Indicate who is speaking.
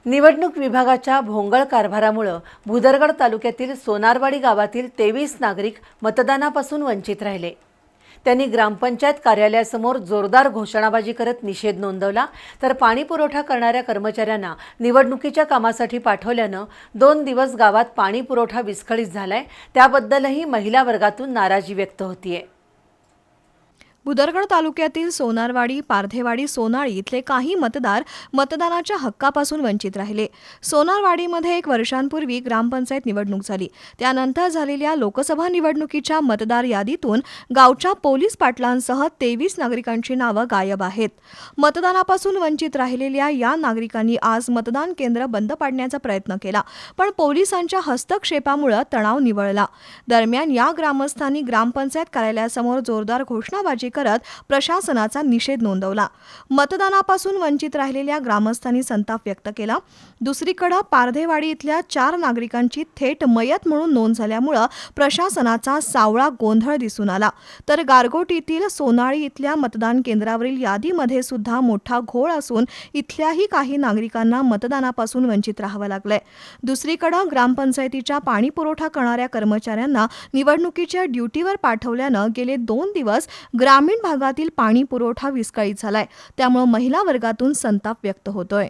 Speaker 1: निवडणूक विभागाच्या भोंगळ कारभारामुळे भुदरगड तालुक्यातील सोनारवाडी गावातील 23 नागरिक मतदानापासून वंचित राहिले। त्यांनी ग्रामपंचायत कार्यालयासमोर जोरदार घोषणाबाजी करत निषेध नोंदवला, तर पाणी पुरवठा करणाऱ्या कर्मचाऱ्यांना निवडणुकीच्या कामासाठी पाठवल्याने 2 दिवस गावात पाणी पुरवठा विस्कळीत झालाय। त्याबद्दलही महिला वर्गातून नाराजी व्यक्त होतीये।
Speaker 2: भुदरगड तालुक्यातील सोनारवाडी, पारधेवाडी, सोनाळी इथले काही मतदार मतदानाच्या हक्कापासून वंचित राहिले। सोनारवाडीमध्ये 1 वर्षांपूर्वी ग्रामपंचायत निवडणूक झाली। त्यानंतर झालेल्या लोकसभा निवडणुकीच्या मतदार यादीतून गावच्या पोलीस पाटलांसह 23 नागरिकांची नावे गायब आहेत। मतदानापासून वंचित राहिलेल्या या नागरिकांनी आज मतदान केंद्र बंद पाडण्याचा प्रयत्न केला, पण पोलिसांच्या हस्तक्षेपामुळे तणाव निवळला। दरम्यान या ग्रामस्थांनी ग्रामपंचायत कार्यालयासमोर जोरदार घोषणाबाजी करत प्रशासनाचा निषेध नोंदवला। मतदानापासून वंचित राहिलेल्या ग्रामस्थांनी संताप व्यक्त केला। दुसरीकडे पारधेवाडी इथल्या 4 नागरिकांची थेट मयत म्हणून नोंद झाल्यामुळे प्रशासनाचा सावळा गोंधळ दिसून आला, तर गारगोटीतील सोनाळी इथल्या मतदान केंद्रावरील यादीमध्ये सुद्धा मोठा घोळ असून इथल्याही काही नागरिकांना मतदानापासून वंचित राहावं लागलंय। दुसरीकडे ग्रामपंचायतीच्या पाणी पुरवठा करणाऱ्या कर्मचाऱ्यांना निवडणुकीच्या ड्युटीवर पाठवल्यानं गेले 2 दिवस ग्रामीण भागातील पाणी पुरवठा विस्कळीत झालाय। त्यामुळे महिला वर्गातून संताप व्यक्त होतोय।